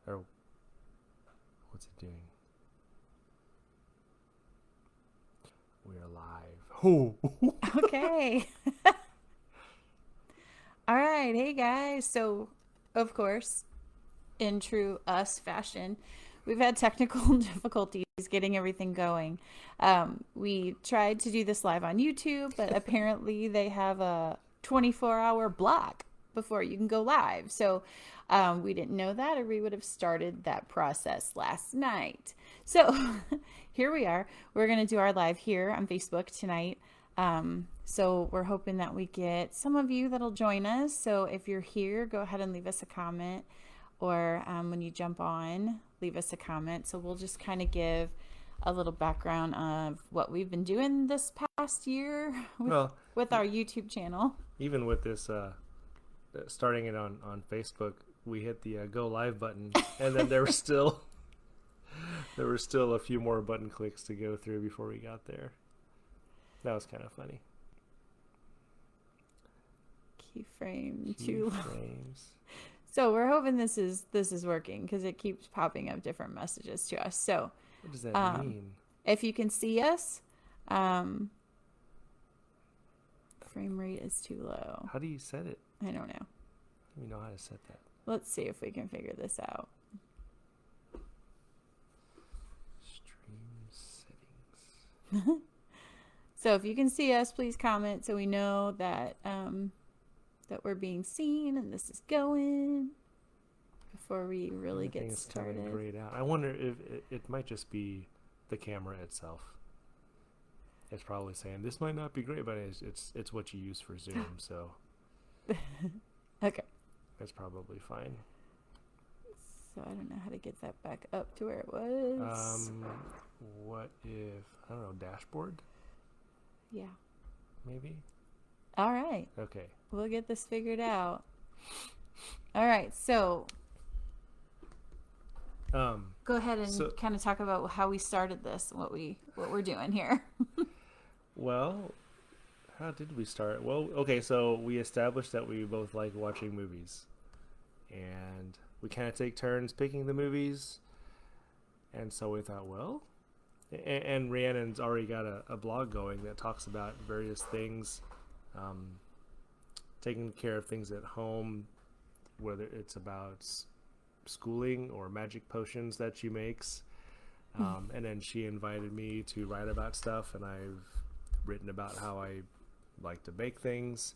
Or what's it doing? We're live. Oh. Okay. All right. Hey, guys. So, of course, in true us fashion, we've had technical difficulties getting everything going. We tried to do this live on YouTube, but apparently they have a 24-hour block before you can go live. So, we didn't know that, or we would have started that process last night. So, here we are. We're going to do our live here on Facebook tonight. So we're hoping that we get some of you that'll join us. So if you're here, go ahead and leave us a comment, or when you jump on, leave us a comment. So we'll just kind of give a little background of what we've been doing this past year with Well, with our YouTube channel. even with this, starting it on Facebook, we hit the go live button, and then there were still a few more button clicks to go through before we got there. That was kind of funny. Keyframe too. Keyframes. So we're hoping this is working because it keeps popping up different messages to us. So What does that mean? if you can see us, frame rate is too low. How do you set it? I don't know. You know how to set that. Let's see if we can figure this out. Stream settings. So if you can see us, please comment so we know that that we're being seen and this is going before we really get started. Coming grayed out. I wonder if it might just be the camera itself. It's probably saying this might not be great, but it's what you use for Zoom, so Okay. it's probably fine. So I don't know how to get that back up to where it was. What if, I don't know, dashboard Yeah. maybe? All right. Okay. We'll get this figured out. All right. So go ahead and kind of talk about how we started this, what we're doing here. Well, how did we start? Well, okay, so we established that we both like watching movies, and we kind of take turns picking the movies, and so we thought, well, and Rhiannon's already got a blog going that talks about various things, taking care of things at home, whether it's about schooling or magic potions that she makes. And then she invited me to write about stuff, and I've written about how I like to bake things,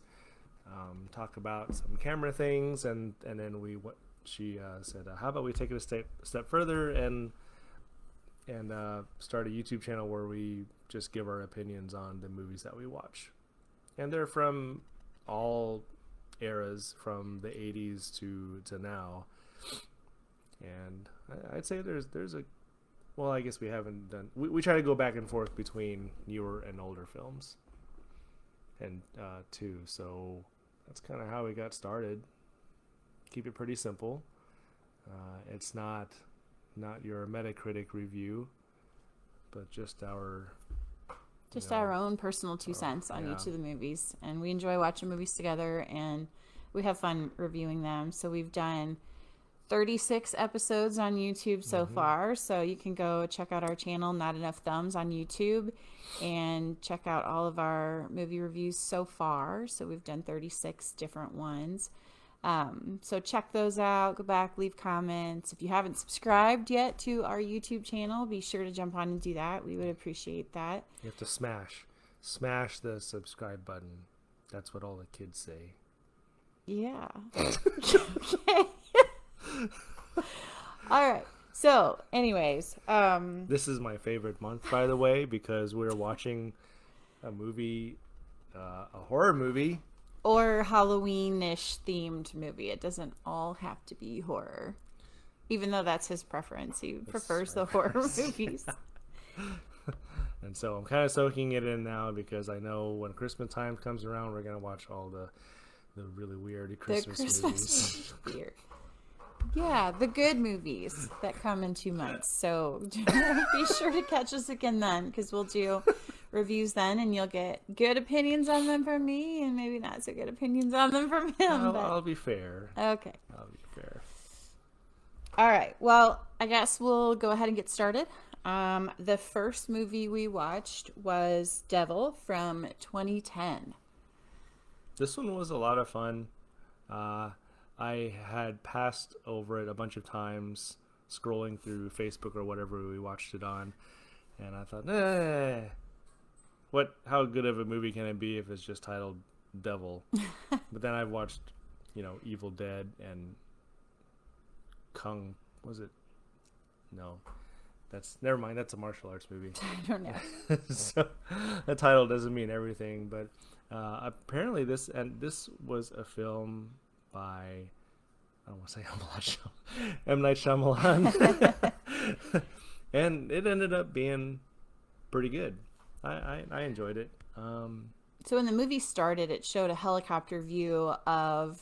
talk about some camera things, and then she said, how about we take it a step further and start a YouTube channel where we just give our opinions on the movies that we watch, and they're from all eras, from the 80s to now. And I'd say there's a, well, I guess we haven't done, we try to go back and forth between newer and older films, and too, so that's kind of how we got started. Keep it pretty simple. It's not your Metacritic review, but just our Our own personal 2 cents on each of the movies. And we enjoy watching movies together, and we have fun reviewing them. So we've done 36 episodes on YouTube so far. So you can go check out our channel, Not Enough Thumbs, on YouTube, and check out all of our movie reviews so far. So we've done 36 different ones. So check those out. Go back, leave comments. If you haven't subscribed yet to our YouTube channel, be sure to jump on and do that. We would appreciate that. You have to smash the subscribe button. That's what all the kids say. Yeah. Okay. All right. So, anyways, this is my favorite month, by the way, because we're watching a movie, a horror movie. Or Halloween-ish themed movie. It doesn't all have to be horror. Even though that's his preference. He prefers the horror movies. And so I'm kind of soaking it in now, because I know when Christmas time comes around, we're going to watch all the really weird Christmas movies. Weird. Yeah, the good movies that come in 2 months. So be sure to catch us again then, because we'll do reviews then, and you'll get good opinions on them from me, and maybe not so good opinions on them from him. I'll be fair. Okay. I'll be fair. All right. Well, I guess we'll go ahead and get started. The first movie we watched was Devil from 2010. This one was a lot of fun. Uh, I had passed over it a bunch of times scrolling through Facebook or whatever we watched it on, and I thought, how good of a movie can it be if it's just titled Devil? But then I watched, Evil Dead and Kung. Was it? No, that's never mind. That's a martial arts movie. I don't know. So the title doesn't mean everything, but apparently this was a film by, I don't want to say M. Night Shyamalan, and it ended up being pretty good. I enjoyed it. So when the movie started, it showed a helicopter view of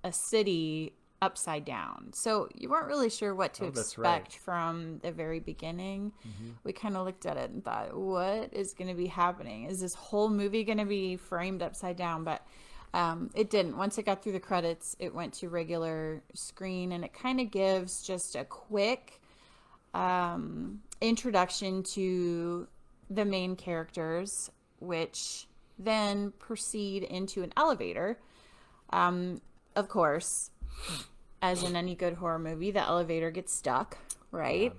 a city upside down. So you weren't really sure what to That's expect right. from the very beginning. Mm-hmm. We kind of looked at it and thought, what is going to be happening? Is this whole movie going to be framed upside down? But it didn't. Once it got through the credits, it went to regular screen, and it kind of gives just a quick introduction to the main characters, which then proceed into an elevator. Of course, as in any good horror movie, the elevator gets stuck, right?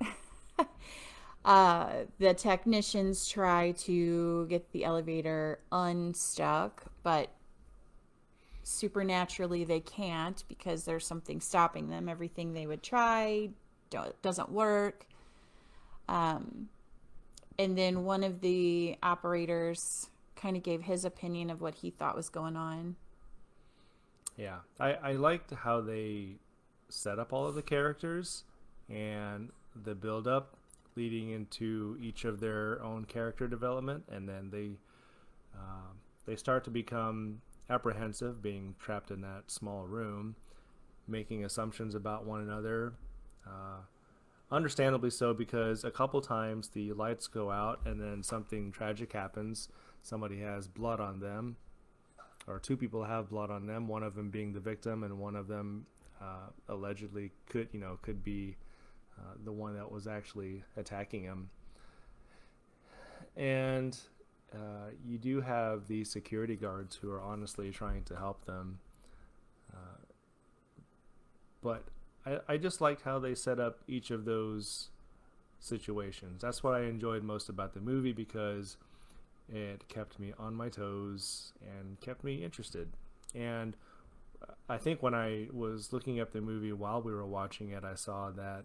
The technicians try to get the elevator unstuck, but supernaturally they can't because there's something stopping them. Everything they would try doesn't work. And then one of the operators kind of gave his opinion of what he thought was going on. Yeah, I liked how they set up all of the characters and the build up leading into each of their own character development, and then they start to become apprehensive, being trapped in that small room, making assumptions about one another. Understandably so, because a couple times the lights go out and then something tragic happens. Somebody has blood on them, or two people have blood on them, one of them being the victim, and one of them allegedly could be the one that was actually attacking him. And you do have the security guards who are honestly trying to help them. But I just liked how they set up each of those situations. That's what I enjoyed most about the movie, because it kept me on my toes and kept me interested. And I think when I was looking up the movie while we were watching it, I saw that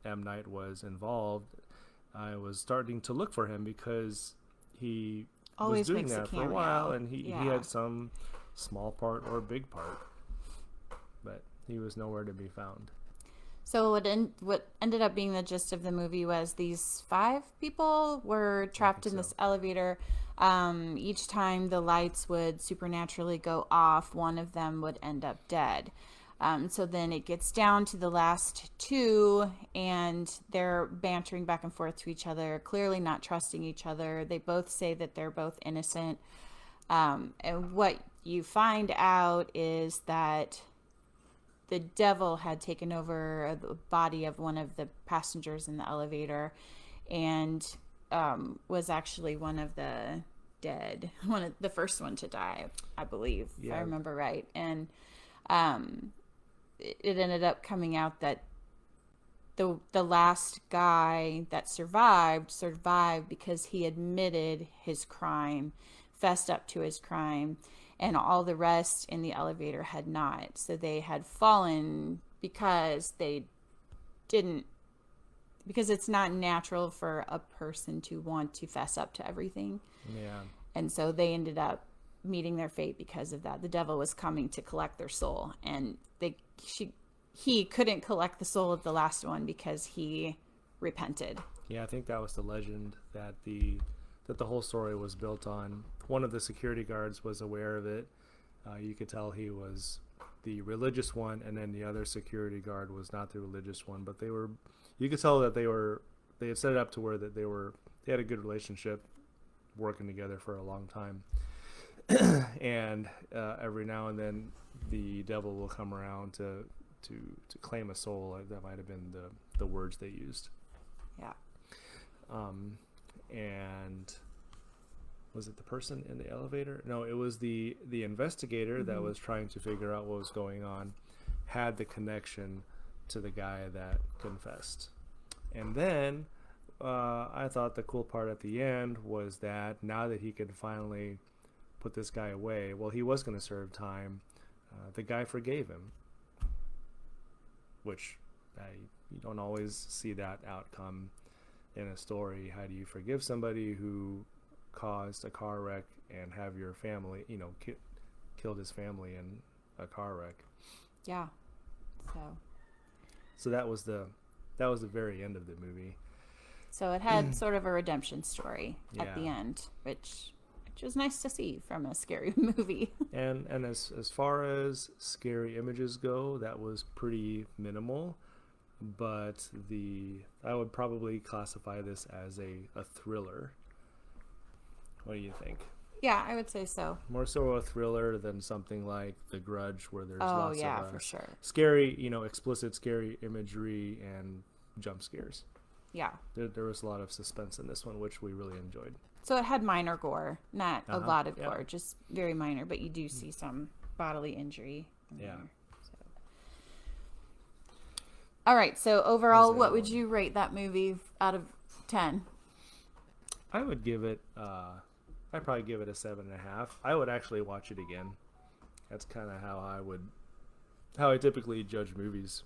M. Night was involved. I was starting to look for him because he Always was doing makes a that for a cameo. while, and he Yeah. had some small part or big part, but he was nowhere to be found. So what ended up being the gist of the movie was these 5 people were trapped in so. this elevator. Each time the lights would supernaturally go off, one of them would end up dead. So then it gets down to the last 2, and they're bantering back and forth to each other, clearly not trusting each other. They both say that they're both innocent. And what you find out is that the devil had taken over the body of one of the passengers in the elevator, and was actually one of the dead, one of the first one to die, I believe, if I remember right. And it ended up coming out that the last guy that survived because he admitted his crime, fessed up to his crime, and all the rest in the elevator had not. So they had fallen because because it's not natural for a person to want to fess up to everything. Yeah. And so they ended up meeting their fate because of that. The devil was coming to collect their soul, and he couldn't collect the soul of the last one because he repented. Yeah, I think that was the legend that the whole story was built on. One of the security guards was aware of it. You could tell he was the religious one, and then the other security guard was not the religious one. But you could tell that they had set it up to where that they had a good relationship, working together for a long time. And every now and then the devil will come around to to claim a soul. That might have been the words they used. Yeah. And was it the person in the elevator? No, it was the investigator that was trying to figure out what was going on, had the connection to the guy that confessed. And then I thought the cool part at the end was that now that he could finally put this guy away, well, he was going to serve time. The guy forgave him, which you don't always see that outcome in a story. How do you forgive somebody who caused a car wreck and have your family, killed his family in a car wreck? Yeah. So that was the very end of the movie. So it had sort of a redemption story at the Yeah. end, which was nice to see from a scary movie. And as far as scary images go, that was pretty minimal. But I would probably classify this as a thriller. What do you think? Yeah, I would say so. More so a thriller than something like The Grudge, where there's lots of for sure. scary, explicit scary imagery and jump scares. Yeah. There was a lot of suspense in this one, which we really enjoyed. So it had minor gore, not a lot of yeah. gore, just very minor, but you do see some bodily injury in Yeah. there, so. All right, so overall, what would you rate that movie out of 10? I would give it, I'd probably give it a 7.5. I would actually watch it again. That's kind of how I typically judge movies.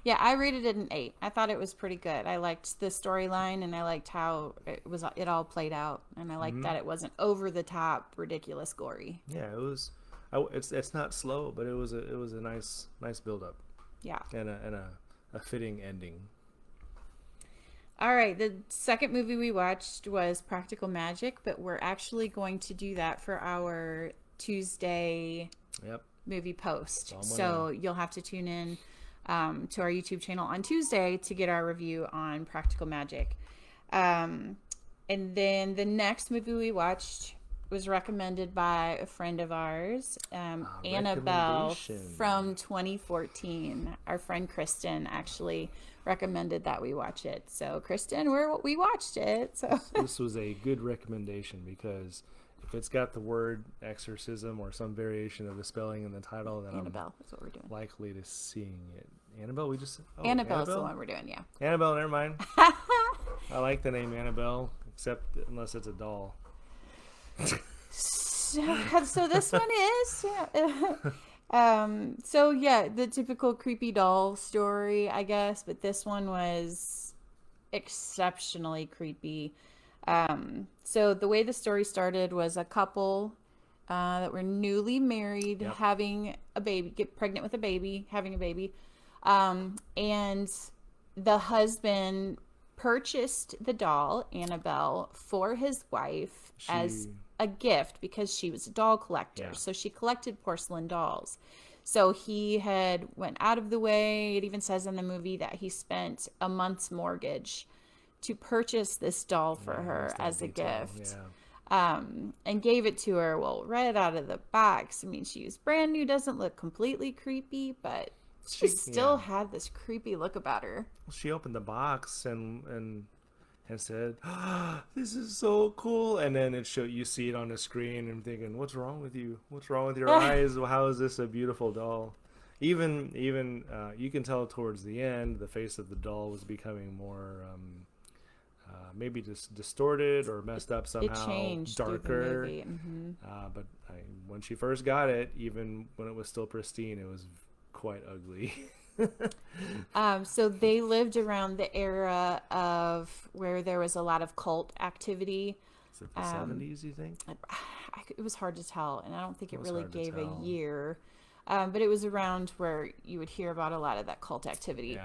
Yeah, I rated it an 8. I thought it was pretty good. I liked the storyline, and I liked how it all played out, and I liked that it wasn't over the top, ridiculous, gory. Yeah, it was. It's not slow, but it was a nice build up. Yeah. And a fitting ending. All right, the second movie we watched was Practical Magic, but we're actually going to do that for our Tuesday movie post. So you'll have to tune in to our YouTube channel on Tuesday to get our review on Practical Magic. And then the next movie we watched was recommended by a friend of ours, Annabelle from 2014. Our friend Kristen actually recommended that we watch it. So Kristen, we watched it. So this was a good recommendation, because if it's got the word exorcism or some variation of the spelling in the title, then Annabelle, that's what we're doing. Likely to seeing it. Annabelle, Annabelle is the one we're doing, yeah. Annabelle, never mind. I like the name Annabelle, except unless it's a doll. So this one is so yeah, the typical creepy doll story, I guess, but this one was exceptionally creepy. So the way the story started was a couple that were newly married, having a baby, get pregnant with a baby, having a baby, and the husband purchased the doll Annabelle for his wife as a gift because she was a doll collector. So she collected porcelain dolls. So he had went out of the way. It even says in the movie that he spent a month's mortgage to purchase this doll for her as a gift. And gave it to her, right out of the box. I mean, she was brand new, doesn't look completely creepy, but she still had this creepy look about her. She opened the box and said, oh, "This is so cool." And then you see it on the screen, and thinking, "What's wrong with you? What's wrong with your eyes? How is this a beautiful doll?" Even you can tell towards the end, the face of the doll was becoming more maybe just distorted or messed up somehow. It changed darker. through the movie. But when she first got it, even when it was still pristine, it was quite ugly. So they lived around the era of where there was a lot of cult activity. Is it the 70s, you think? It was hard to tell, and I don't think it really gave a year. But it was around where you would hear about a lot of that cult activity.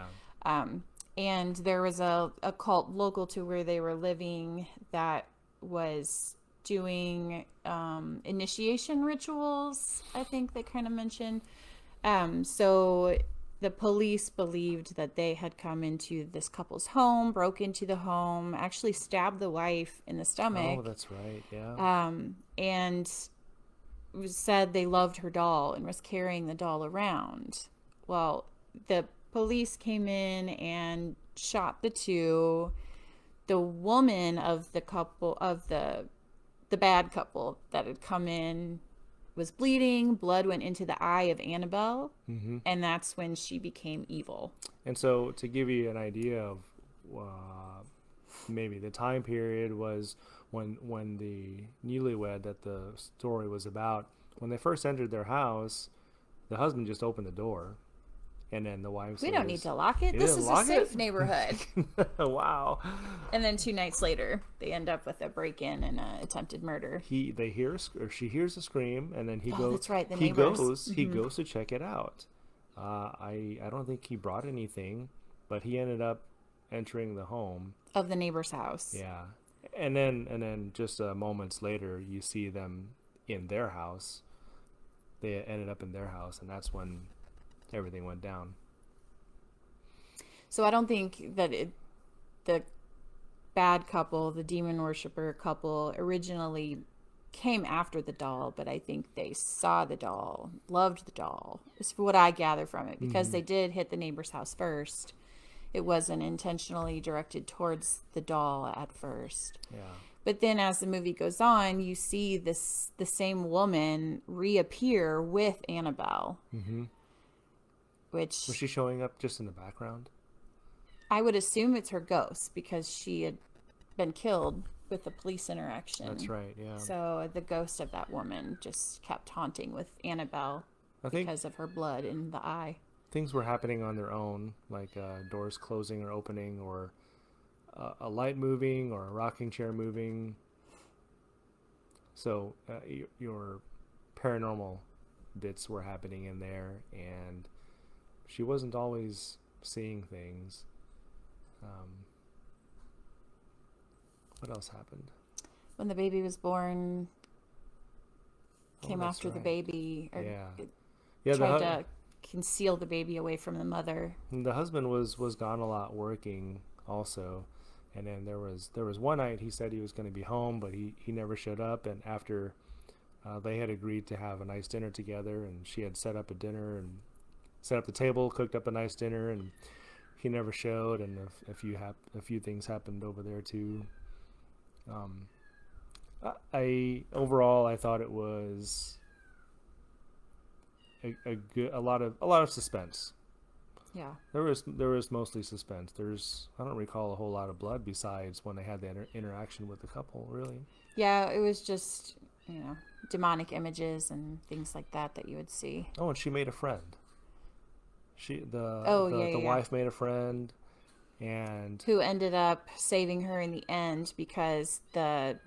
And there was a cult local to where they were living that was doing initiation rituals, I think they kind of mentioned. So the police believed that they had come into this couple's home, broke into the home, actually stabbed the wife in the stomach. Oh, that's right, yeah. And it was said they loved her doll and was carrying the doll around well, the police came in and shot the two. The woman of the couple, of the bad couple that had come in, was bleeding. Blood went into the eye of Annabelle, and that's when she became evil. And so, to give you an idea of maybe the time period, was when the newlywed that the story was about, when they first entered their house, the husband just opened the door, and then the wife says, We don't need to lock it. "You This didn't is a lock it?" safe neighborhood. Wow. And then 2 nights later, they end up with a break-in and attempted murder. She hears a scream, and then he goes. That's right, the he neighbors. He goes to check it out. I don't think he brought anything, but he ended up entering the home Of the neighbor's house. Yeah, and then just moments later, you see them in their house. They ended up in their house, and that's when everything went down. So I don't think that the bad couple, the demon worshiper couple, originally came after the doll, but I think they saw the doll, loved the doll, is what I gather from it, because they did hit the neighbor's house first. It wasn't intentionally directed towards the doll at first. Yeah. But then as the movie goes on, you see the same woman reappear with Annabelle. Which Was she showing up just in the background? I would assume it's her ghost, because she had been killed with the police interaction. That's right, yeah. So the ghost of that woman just kept haunting with Annabelle because of her blood in the eye. Things were happening on their own, like doors closing or opening, or a light moving, or a rocking chair moving. So your paranormal bits were happening in there, and she wasn't always seeing things. What else happened? When the baby was born, came after the right. baby. Or Yeah, tried to conceal the baby away from the mother. the husband was gone a lot working also, and then there was one night he said he was going to be home, but he never showed up. And after they had agreed to have a nice dinner together, and she had set up a dinner and set up the table, cooked up a nice dinner, and he never showed. And a few things happened over there too. Overall I thought it was a lot of suspense. Yeah. There was mostly suspense. I don't recall a whole lot of blood besides when they had the interaction with the couple, really. Yeah, it was just, demonic images and things like that you would see. Oh, and she made a friend. The wife made a friend, and who ended up saving her in the end, because the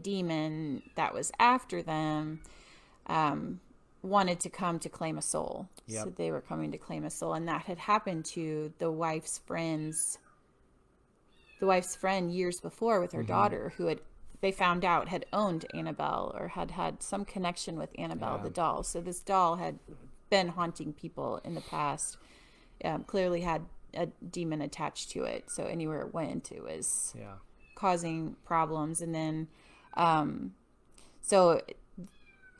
demon that was after them wanted to come to claim a soul. Yep. So they were coming to claim a soul, and that had happened to the wife's friend years before with her daughter, who they found out had owned Annabelle, or had some connection with Annabelle, the doll. So this doll had been haunting people in the past, clearly had a demon attached to it, so anywhere it went, it was causing problems. And then so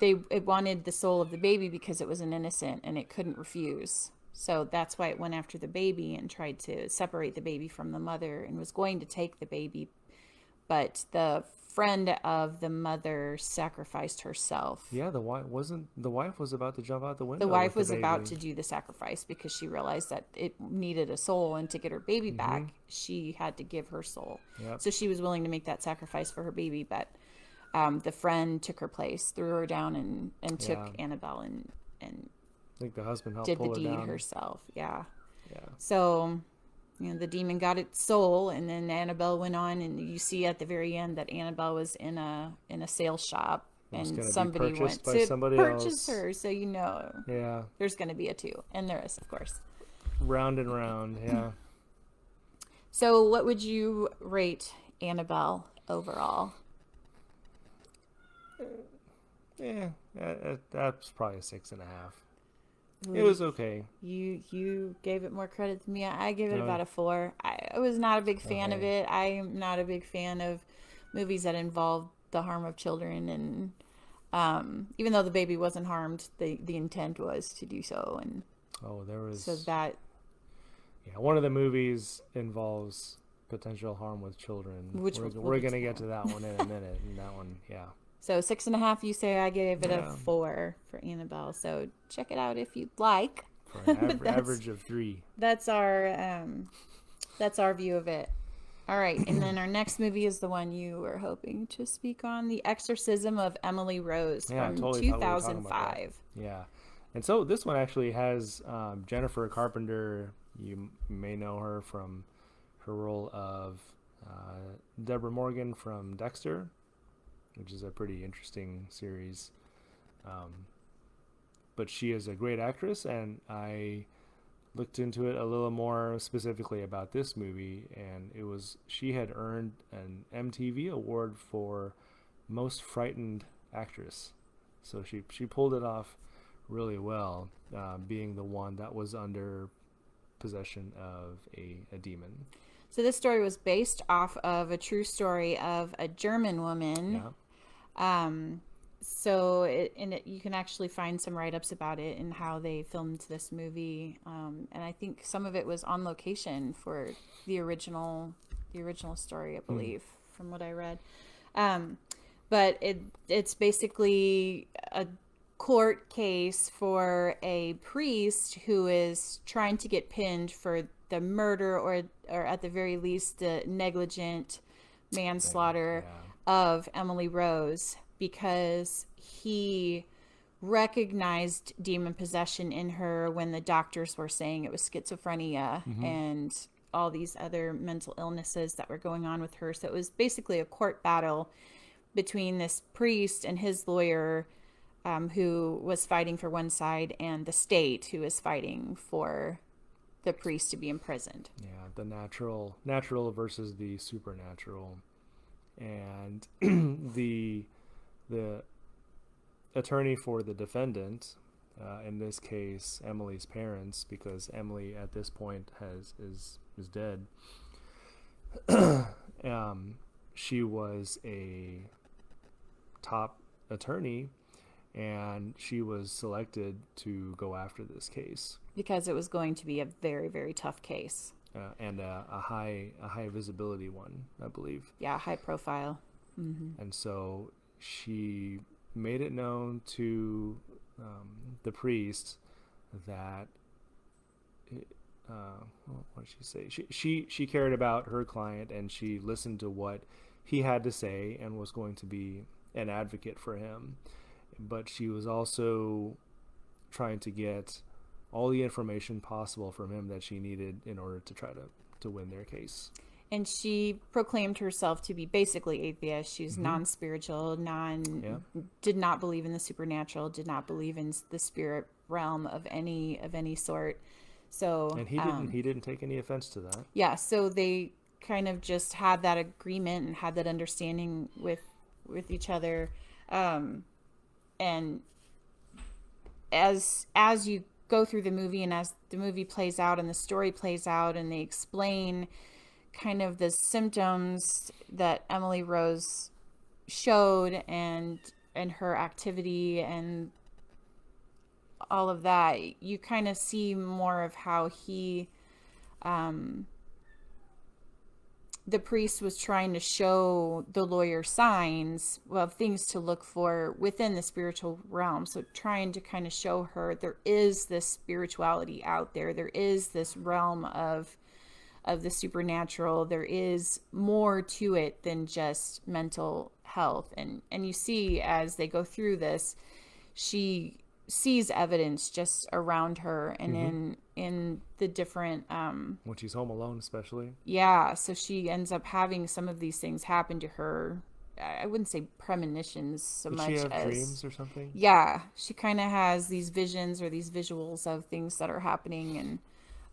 it wanted the soul of the baby because it was an innocent, and it couldn't refuse. So that's why it went after the baby and tried to separate the baby from the mother, and was going to take the baby, but the friend of the mother sacrificed herself. Yeah, the wife was about to jump out the window. The wife was about to do the sacrifice because she realized that it needed a soul, and to get her baby back, she had to give her soul. Yep. So she was willing to make that sacrifice for her baby, but the friend took her place, threw her down, and took Annabelle and I think the husband helped did pull the her deed down. herself. Yeah. Yeah. So the demon got its soul, and then Annabelle went on, and you see at the very end that Annabelle was in a sales shop, and somebody went to purchase her. So there's going to be a 2, and there is, of course. Round and round, yeah. So what would you rate Annabelle overall? Yeah, that's probably a 6.5. It was okay. You gave it more credit than me. I give it about a 4. I was not a big fan of it. I am not a big fan of movies that involve the harm of children, and even though the baby wasn't harmed, the intent was to do so. And Oh, there So was. that Yeah, one of the movies involves potential harm with children. which we'll We're get to gonna get that to one. that one in a minute, and that one, yeah, So 6.5, you say. I gave it a yeah, 4 for Annabelle. So check it out if you'd like. for an But average of 3. that's our that's our view of it. All right, and then our next movie is the one you were hoping to speak on, The Exorcism of Emily Rose Yeah, I from totally thought we were talking about that. 2005. Yeah, and so this one actually has Jennifer Carpenter. You may know her from her role of Deborah Morgan from Dexter, which is a pretty interesting series. Um, but she is a great actress, and I looked into it a little more specifically about this movie, and it was she had earned an MTV award for most frightened actress, so she pulled it off really well, being the one that was under possession of a demon. So this story was based off of a true story of a German woman. Yeah. Um, you can actually find some write-ups about it and how they filmed this movie. And I think some of it was on location for the original story, I believe, from what I read. Um, but it's basically a court case for a priest who is trying to get pinned for the murder or at the very least the negligent manslaughter of Emily Rose, because he recognized demon possession in her when the doctors were saying it was schizophrenia and all these other mental illnesses that were going on with her. So it was basically a court battle between this priest and his lawyer, who was fighting for one side, and the state, who was fighting for the priest to be imprisoned. Yeah, the natural versus the supernatural, and the attorney for the defendant, in this case Emily's parents, because Emily at this point is dead. She was a top attorney, and she was selected to go after this case Because it was going to be a very, very tough case. and a high visibility one, I believe. Yeah, high profile. Mm-hmm. And so she made it known to the priest that what did she say? She cared about her client, and she listened to what he had to say and was going to be an advocate for him. But she was also trying to get all the information possible from him that she needed in order to try to win their case. And she proclaimed herself to be basically atheist. She's non-spiritual, did not believe in the supernatural, did not believe in the spirit realm of any sort. So And he didn't take any offense to that. yeah, so they kind of just had that agreement and had that understanding with each other. And as you go through the movie, and as the movie plays out and the story plays out, and they explain kind of the symptoms that Emily Rose showed and her activity and all of that, you kind of see more of how the priest was trying to show the lawyer signs of things to look for within the spiritual realm. So trying to kind of show her there is this spirituality out there. There is this realm of the supernatural. There is more to it than just mental health. And you see as they go through this, she sees evidence just around her and in the different When she's home alone, especially. yeah, so she ends up having some of these things happen to her. I wouldn't say premonitions so Did much she have as dreams or something? yeah, she kind of has these visions or these visuals of things that are happening.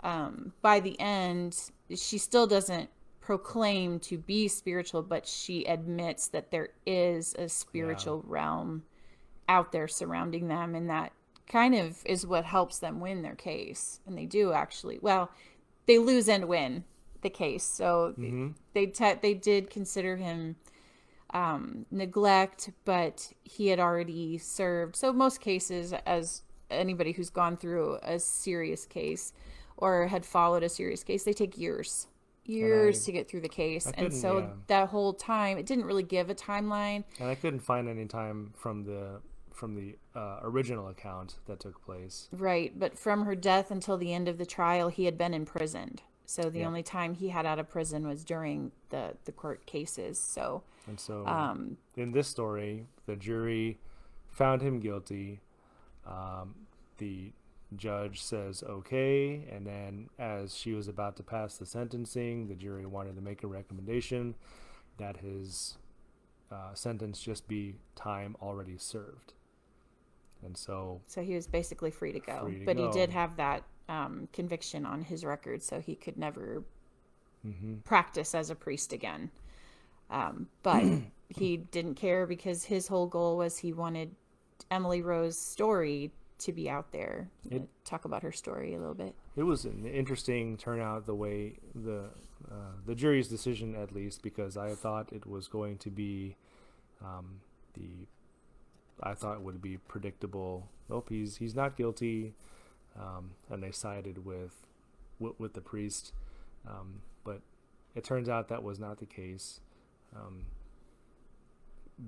And by the end, she still doesn't proclaim to be spiritual, but she admits that there is a spiritual realm out there surrounding them, and that kind of is what helps them win their case. And they do actually, well, they lose and win the case. So they did consider him neglect, but he had already served. So most cases, as anybody who's gone through a serious case or had followed a serious case, they take years to get through the case. And so that whole time, it didn't really give a timeline. And I couldn't find any time from the original account that took place. Right, but from her death until the end of the trial, he had been imprisoned. So the only time he had out of prison was during the court cases. So in this story, the jury found him guilty. The judge says okay, and then as she was about to pass the sentencing, the jury wanted to make a recommendation that his sentence just be time already served. And so he was basically free to go. But he did have that conviction on his record, so he could never practice as a priest again. But he didn't care, because his whole goal was he wanted Emily Rose's story to be out there. Talk about her story a little bit. It was an interesting turnout, the way the jury's decision, at least, because I thought it was going to be I thought it would be predictable. Nope, he's not guilty, and they sided with the priest. But it turns out that was not the case.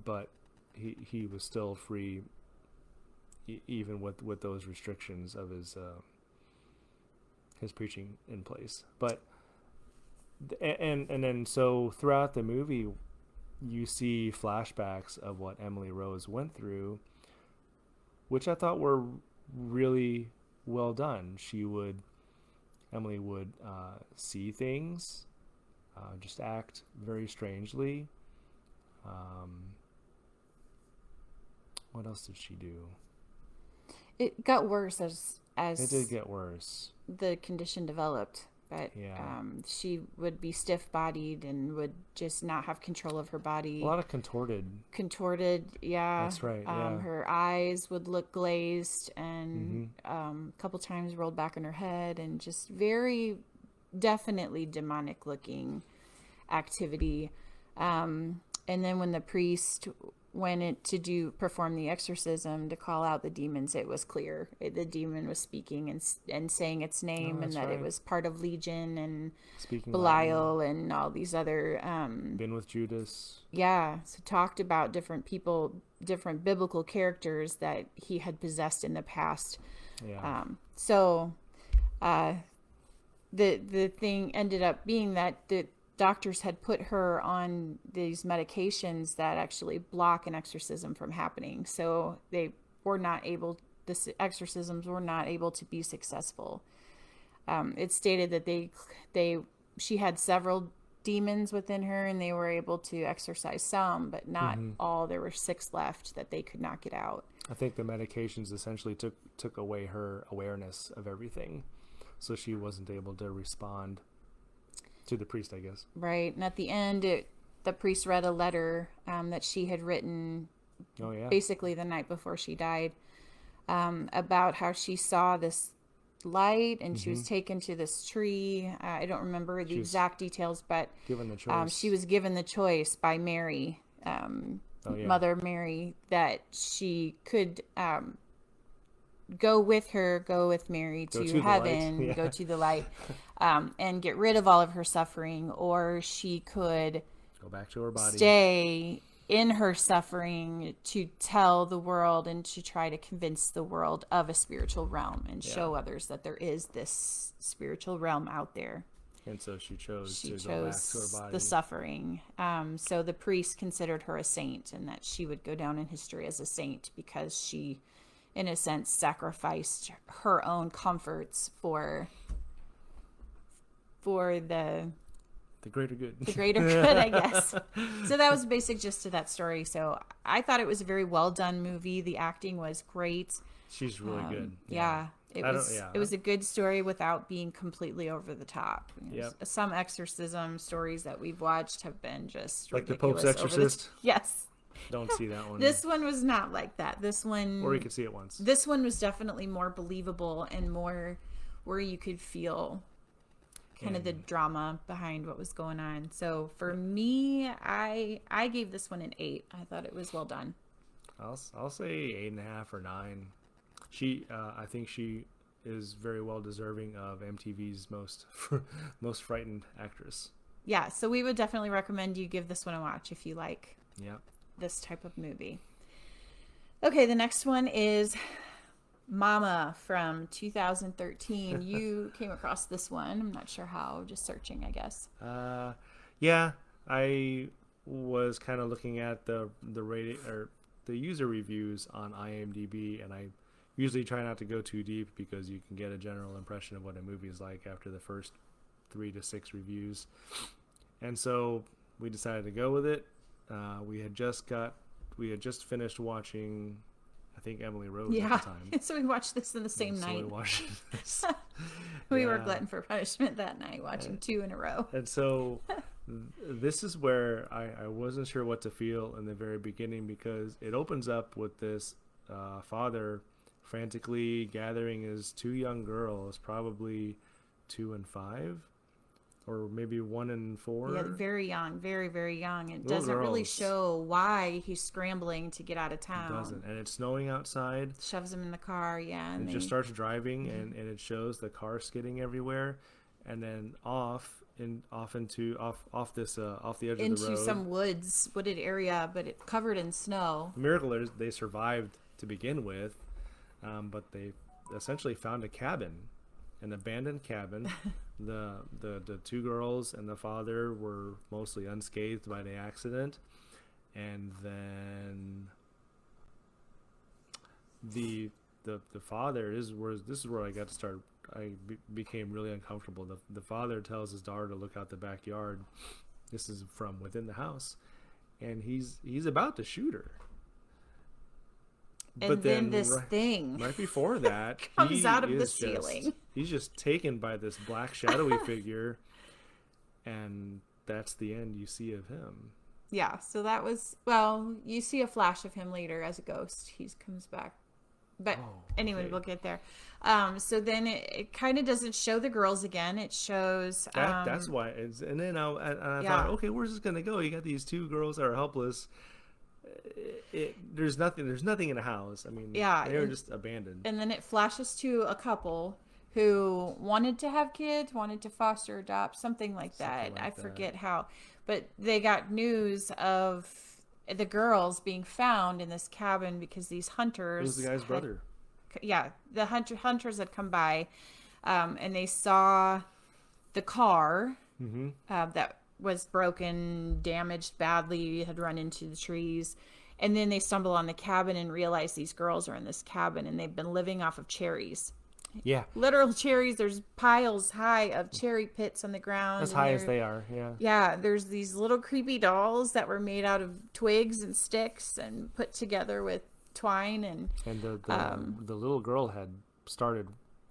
But he was still free, even with those restrictions of his preaching in place. But and then so throughout the movie, you see flashbacks of what Emily Rose went through, which I thought were really well done. Emily would see things, just act very strangely. What else did she do? It got worse as it did get worse. The condition developed. But she would be stiff-bodied and would just not have control of her body. A lot of contorted. Yeah. That's right, yeah. Her eyes would look glazed, and a couple times rolled back on her head, and just very definitely demonic-looking activity. And then when the priest went in to perform the exorcism to call out the demons, it was clear the demon was speaking and saying its name, and that it was part of Legion and speaking Belial Latin, and all these other been with Judas. So talked about different people, different biblical characters that he had possessed in the past. The thing ended up being that the doctors had put her on these medications that actually block an exorcism from happening. So the exorcisms were not able to be successful. It stated that she had several demons within her, and they were able to exorcise some, but not all. There were 6 left that they could not get out. I think the medications essentially took away her awareness of everything, so she wasn't able to respond to the priest, I guess. Right. And at the end, the priest read a letter that she had written basically the night before she died, about how she saw this light, and she was taken to this tree. I don't remember the exact details, but given the choice. She was given the choice by Mary, Mother Mary, that she could go with Mary to heaven, go to the light, and get rid of all of her suffering, or she could go back to her body, stay in her suffering to tell the world and to try to convince the world of a spiritual realm and show others that there is this spiritual realm out there. And so she chose to go back to her body. The suffering. So the priest considered her a saint, and that she would go down in history as a saint because she, in a sense, sacrificed her own comforts for the greater good. The greater good, I guess. So that was the basic gist of that story. So I thought it was a very well done movie. The acting was great. She's really good. It was a good story without being completely over the top. Some exorcism stories that we've watched have been just like the Pope's Exorcist. Yes. Don't see that one. This one was not like that. This one, or you could see it once. This one was definitely more believable and more where you could feel kind of the drama behind what was going on. So for me, I gave this one an 8. I thought it was well done. I'll say 8.5 or 9. I think she is very well deserving of MTV's most frightened actress. Yeah, so we would definitely recommend you give this one a watch if you like Yeah. this type of movie. Okay, the next one is Mama from 2013. You came across this one. I'm not sure how, just searching, I guess. Yeah, I was kind of looking at the rating or the user reviews on IMDb, and I usually try not to go too deep because you can get a general impression of what a movie is like after the first 3 to 6 reviews. And so we decided to go with it. We had just finished watching, I think, Emily Rose at the time. So we watched this in the same night. So we watched this. We were glutton for punishment that night, watching 2 in a row. And so this is where I wasn't sure what to feel in the very beginning, because it opens up with this father frantically gathering his 2 young girls, probably 2 and 5, or maybe 1 and 4. Yeah, very young, very, very young. It Little doesn't really girls. show why he's scrambling to get out of town. It doesn't. And it's snowing outside. Shoves him in the car, yeah. And it just starts driving, and it shows the car skidding everywhere, and then off the edge of the road into some wooded area, but it covered in snow. The miracle is they survived to begin with, but they essentially found a cabin, an abandoned cabin. The 2 girls and the father were mostly unscathed by the accident, and then the father this is where I got to start. Became really uncomfortable. The father tells his daughter to look out the backyard. This is from within the house, and he's about to shoot her. And but then this thing right before that comes out of the ceiling. He's just taken by this black shadowy figure, and that's the end you see of him. Yeah, so that was, you see a flash of him later as a ghost. He comes back. But anyway, we'll get there. So then it kind of doesn't show the girls again. It shows... that's why. And then I thought, okay, where's this going to go? You got these 2 girls that are helpless. There's nothing in the house. I mean, they were just abandoned. And then it flashes to a couple who wanted to have kids, wanted to foster, adopt, something like that. I forget how. But they got news of the girls being found in this cabin because these hunters... It was the guy's brother. Yeah, the hunters had come by, and they saw the car that was broken, damaged badly, had run into the trees. And then they stumble on the cabin and realize these girls are in this cabin, and they've been living off of cherries. Yeah. Literal cherries. There's piles high of cherry pits on the ground. As high as they are, yeah. Yeah, there's these little creepy dolls that were made out of twigs and sticks and put together with twine. And the little girl had started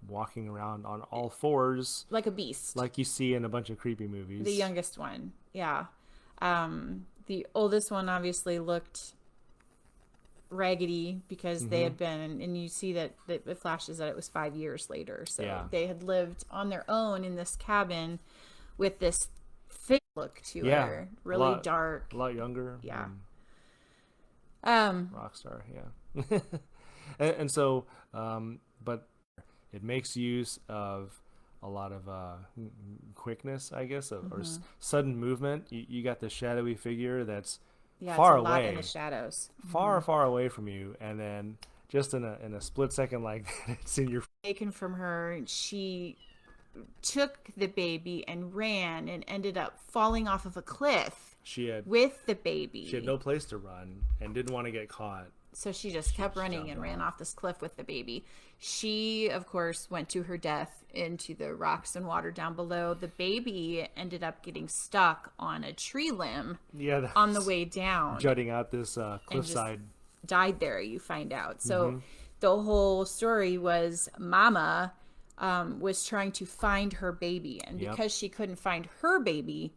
walking around on all 4s. Like a beast. Like you see in a bunch of creepy movies. The youngest one, yeah. The oldest one obviously looked raggedy because they had been, and you see that it flashes that it was 5 years later. So they had lived on their own in this cabin with this thick look to her. Really dark. A lot younger. Yeah. Rock star, yeah. and so, but it makes use of a lot of quickness, I guess, or sudden movement. You got the shadowy figure that's far it's a away, lot in the shadows, far away from you, and then just in a split second like that, it's in your taken from her. She took the baby and ran and ended up falling off of a cliff. With the baby. She had no place to run and didn't want to get caught. So she just kept running and ran off this cliff with the baby. She, of course, went to her death into the rocks and water down below. The baby ended up getting stuck on a tree limb on the way down. Jutting out this cliffside. Died there, you find out. So the whole story was Mama was trying to find her baby. And because she couldn't find her baby,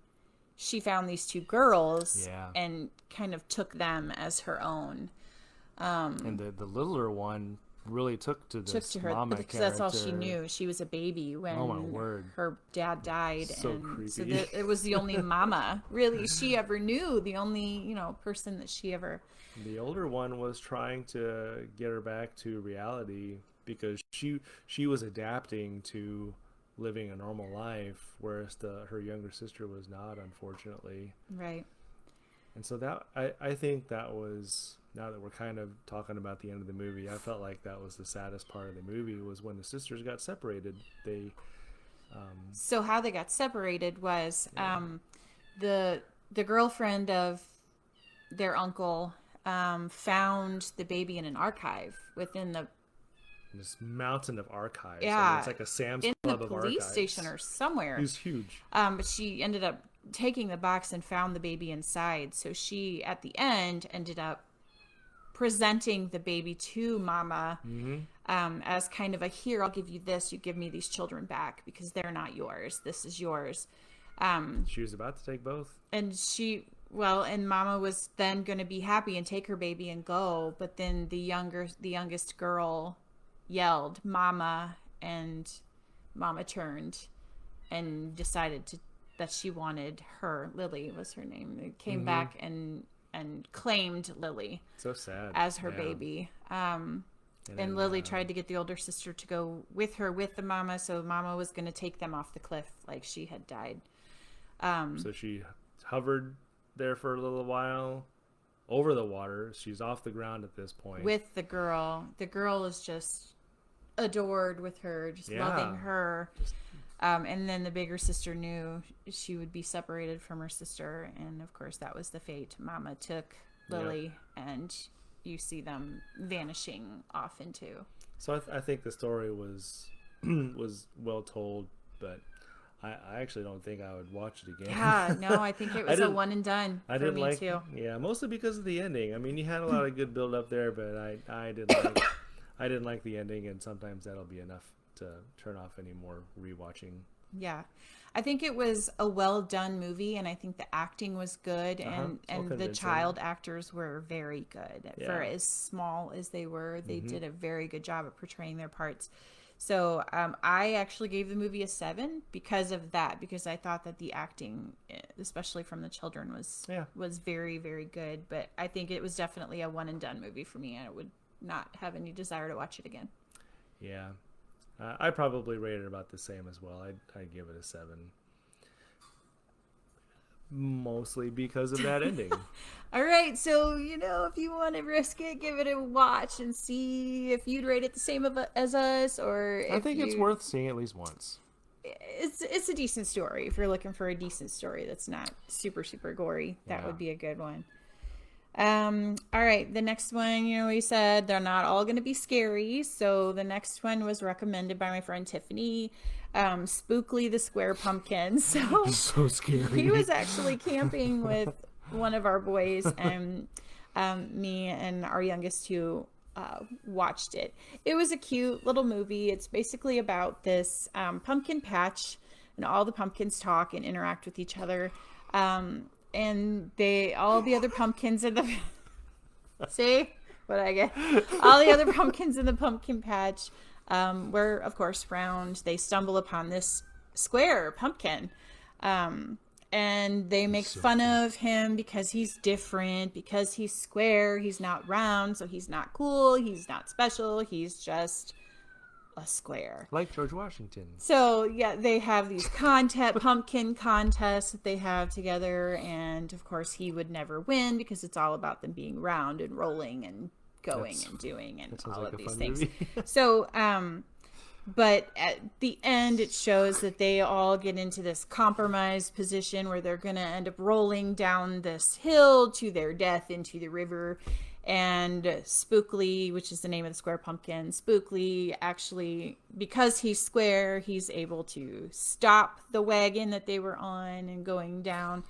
she found these 2 girls and kind of took them as her own. And the littler one really took to her Mama character. because that's all she knew. She was a baby when her dad died. So creepy. So it was the only Mama really she ever knew, the only person that she ever... The older one was trying to get her back to reality because she was adapting to living a normal life, whereas her younger sister was not, unfortunately. Right. And so that I think that was, now that we're kind of talking about the end of the movie, I felt like that was the saddest part of the movie, was when the sisters got separated. They So how they got separated was yeah, the girlfriend of their uncle found the baby in an archive within the this mountain of archives. I mean, yeah it's like a Sam's in the Club of police archives. station or somewhere. It was huge. But she ended up taking the box and found the baby inside. So she, at the end, ended up presenting the baby to Mama as kind of a, here, I'll give you this. You give me these children back because they're not yours. This is yours. She was about to take both. And and Mama was then going to be happy and take her baby and go. But then the youngest girl yelled, Mama, and Mama turned and decided that she wanted her. Lily was her name. They came back and claimed Lily. So sad. As her baby. And Lily tried to get the older sister to go with her with the Mama, so Mama was going to take them off the cliff like she had died. So she hovered there for a little while over the water. She's off the ground at this point. With the girl. The girl is just adored with her, just loving her. And then the bigger sister knew she would be separated from her sister, and of course that was the fate. Mama took Lily, and you see them vanishing off into. So I think the story was well told, but I actually don't think I would watch it again. Yeah, no, I think it was a one and done for me too. Yeah, mostly because of the ending. I mean, you had a lot of good build up there, but I didn't like the ending, and sometimes that'll be enough to turn off any more rewatching. Yeah, I think it was a well done movie, and I think the acting was good, and the child actors were very good. For as small as they were, they did a very good job of portraying their parts. So I actually gave the movie a 7 because of that, because I thought that the acting, especially from the children, was very, very good. But I think it was definitely a one and done movie for me. I would not have any desire to watch it again. Yeah. I probably rate it about the same as well. I'd give it a 7. Mostly because of that ending. All right, so, if you want to risk it, give it a watch and see if you'd rate it the same as us, or I think it's worth seeing at least once. It's a decent story. If you're looking for a decent story that's not super, super gory, that would be a good one. All right, the next one, we said they're not all going to be scary. So the next one was recommended by my friend Tiffany, Spookly the Square Pumpkin. So scary. He was actually camping with one of our boys, and me and our youngest two watched it. It was a cute little movie. It's basically about this pumpkin patch, and all the pumpkins talk and interact with each other. And all the other pumpkins in the see what I get? All the other pumpkins in the pumpkin patch were, of course, round. They stumble upon this square pumpkin, and they make fun of him because he's different, because he's square. He's not round, so he's not cool. He's not special. He's just a square, like George Washington. So they have these pumpkin contests that they have together, and of course he would never win because it's all about them being round and rolling and going and doing and all of these things. So but at the end it shows that they all get into this compromised position where they're going to end up rolling down this hill to their death into the river. And Spookly, which is the name of the square pumpkin, Spookly actually, because he's square, he's able to stop the wagon that they were on and going down,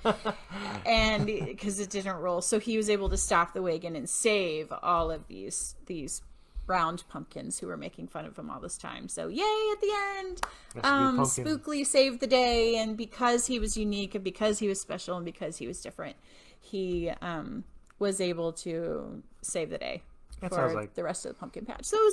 and because it didn't roll, so he was able to stop the wagon and save all of these round pumpkins who were making fun of him all this time. So yay at the end, Spookly saved the day, and because he was unique and because he was special and because he was different, he was able to save the day for the rest of the pumpkin patch. So it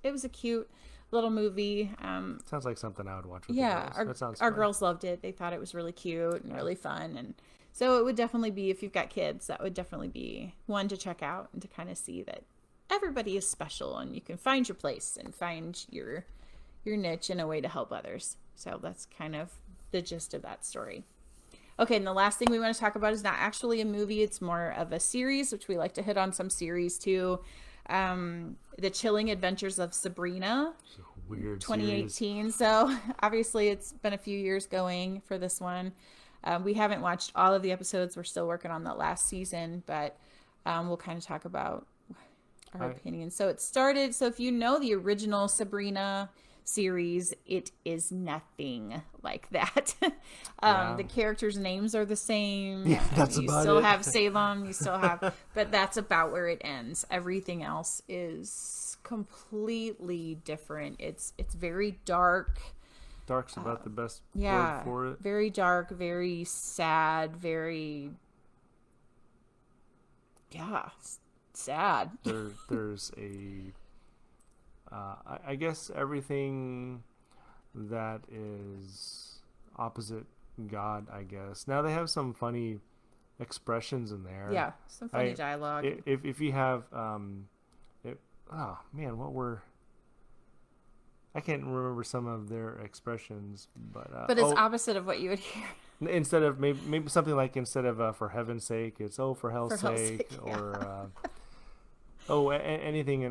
was a cute little movie. Sounds like something I would watch with the girls. Our girls loved it. They thought it was really cute and really fun, and so it would definitely be, if you've got kids, that would definitely be one to check out and to kind of see that everybody is special, and you can find your place and find your niche in a way to help others. So that's kind of the gist of that story. Okay, and the last thing we want to talk about is not actually a movie. It's more of a series, which we like to hit on some series too. The Chilling Adventures of Sabrina, weird 2018. Series. So obviously it's been a few years going for this one. We haven't watched all of the episodes. We're still working on that last season, but we'll kind of talk about our opinions. So it started, so if you know the original Sabrina series, it is nothing like that. The characters' names are the same. Yeah, that's you about still it. have Salem, you still have, but that's about where it ends. Everything else is completely different. It's very dark. Dark's about the best Yeah, word for it. Very dark, very sad, very sad. There's a I guess everything that is opposite God, I guess. Now they have some funny expressions in there. Yeah, some funny dialogue. If you have I can't remember some of their expressions, but it's opposite of what you would hear. Instead of maybe something like instead of for heaven's sake, it's for hell's sake, yeah. or anything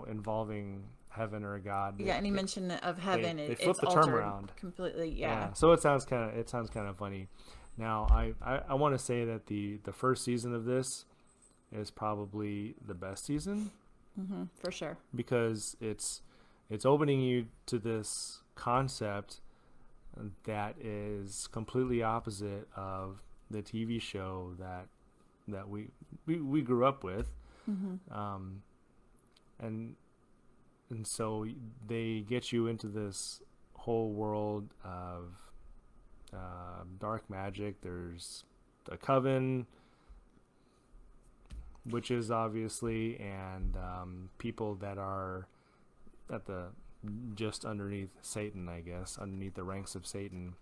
involving heaven or God. Yeah, any mention of heaven, they flip it's the altered term around completely. Yeah. So it sounds kind of funny. Now I want to say that the first season of this is probably the best season. Mm-hmm, for sure. Because it's opening you to this concept that is completely opposite of the TV show that we grew up with. Mm-hmm. And so they get you into this whole world of dark magic. There's the coven, witches obviously, and people that are at the just underneath Satan, I guess, underneath the ranks of Satan.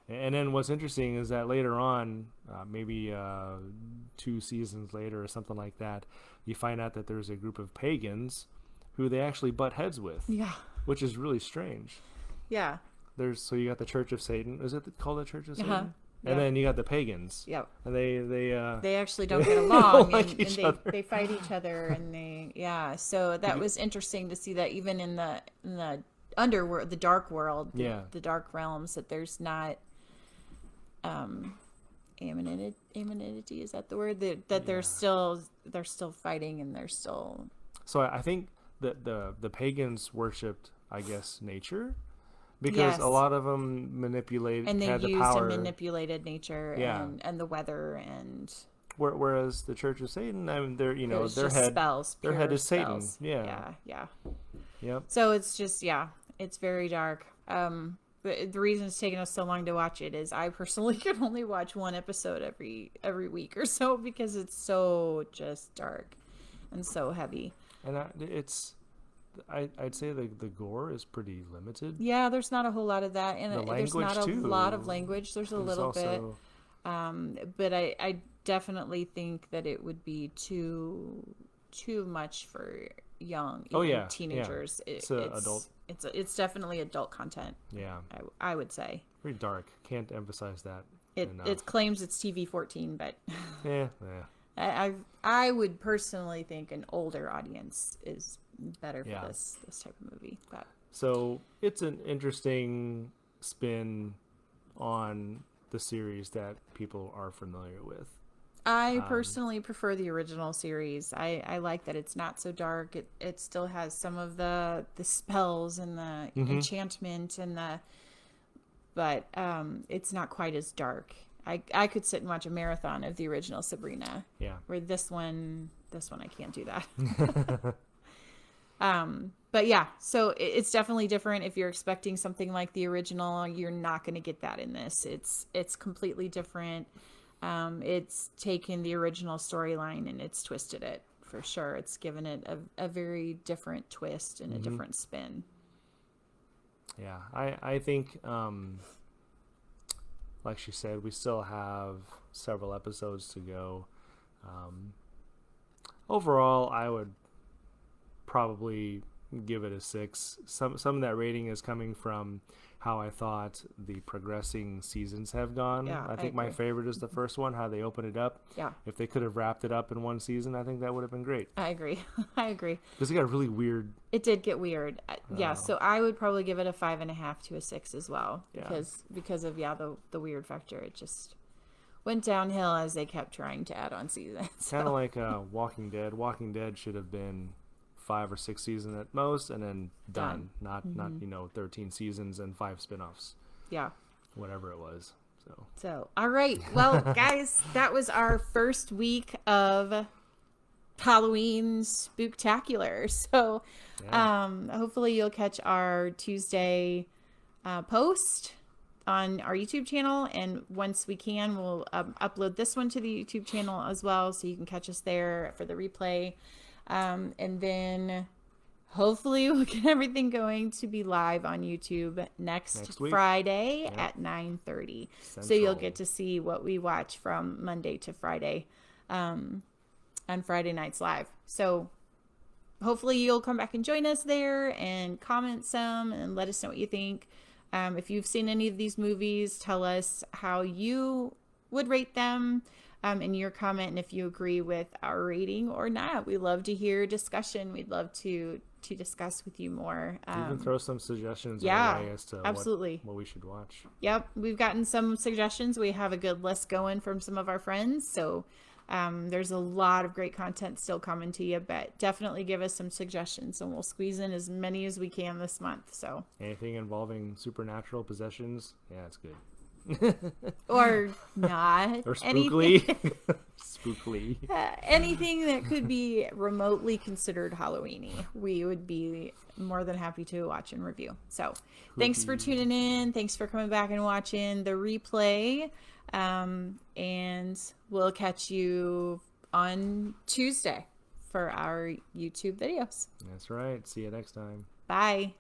And then what's interesting is that later on, maybe 2 seasons later or something like that, you find out that there's a group of pagans who they actually butt heads with. Yeah. Which is really strange. Yeah. So you got the Church of Satan. Is it called the Church of Satan? Uh-huh. And then you got the pagans. Yep. And they actually don't get along, like and they fight each other, and so that was interesting to see that even in the underworld, the dark world, the dark realms, that there's not anonymity, is that the word, that they're still fighting, and they're still. So I think that the pagans worshipped, I guess, nature. Because a lot of them manipulated, and they had the used power. and manipulated nature and the weather, and whereas the Church of Satan, I mean, their head is Satan. Yeah. Yep. So it's just it's very dark. But the reason it's taken us so long to watch it is I personally can only watch one episode every week or so, because it's so just dark and so heavy. And I'd say the gore is pretty limited. Yeah, there's not a whole lot of that, and there's not a lot of language. There's a little bit, but I definitely think that it would be too much for young teenagers. Yeah. It's adult. It's definitely adult content. Yeah, I would say. Pretty dark. Can't emphasize that. It claims it's TV-14, but yeah. I would personally think an older audience is better for this type of movie. But. So it's an interesting spin on the series that people are familiar with. I personally prefer the original series. I like that it's not so dark. It still has some of the spells and the enchantment but it's not quite as dark. I could sit and watch a marathon of the original Sabrina. Yeah. Where this one I can't do that. But yeah, so it's definitely different. If you're expecting something like the original, you're not going to get that in this. It's completely different. It's taken the original storyline and it's twisted it for sure. It's given it a very different twist and a different spin. Yeah, I think, like she said, we still have several episodes to go. Overall, probably give it a 6. Some of that rating is coming from how I thought the progressing seasons have gone. Yeah, I think my favorite is the first one, how they open it up. Yeah. If they could have wrapped it up in one season, I think that would have been great. I agree. I agree. Because it got really weird. It did get weird. Yeah, so I would probably give it a 5.5 to a 6 as well. Because of the weird factor. It just went downhill as they kept trying to add on seasons. Kind of like Walking Dead. Walking Dead should have been 5 or 6 seasons at most, and then done. Not 13 seasons and 5 spinoffs. Yeah. Whatever it was. So all right. Well, guys, that was our first week of Halloween Spooktacular. So hopefully you'll catch our Tuesday post on our YouTube channel, and once we can, we'll upload this one to the YouTube channel as well, so you can catch us there for the replay. And then hopefully we'll get everything going to be live on YouTube next Friday at 9:30. So you'll get to see what we watch from Monday to Friday on Friday nights live. So hopefully you'll come back and join us there and comment some and let us know what you think. If you've seen any of these movies, tell us how you would rate them in your comment, and if you agree with our rating or not. We love to hear discussion. We'd love to discuss with you more. Even throw some suggestions our way as to absolutely. What we should watch. Yep, we've gotten some suggestions. We have a good list going from some of our friends, so there's a lot of great content still coming to you, but definitely give us some suggestions and we'll squeeze in as many as we can this month. So anything involving supernatural possessions, yeah, it's good. Or not. Or spookly. Spookly. Anything that could be remotely considered Halloween-y, we would be more than happy to watch and review. So thanks for tuning in. Thanks for coming back and watching the replay. And we'll catch you on Tuesday for our YouTube videos. That's right. See you next time. Bye.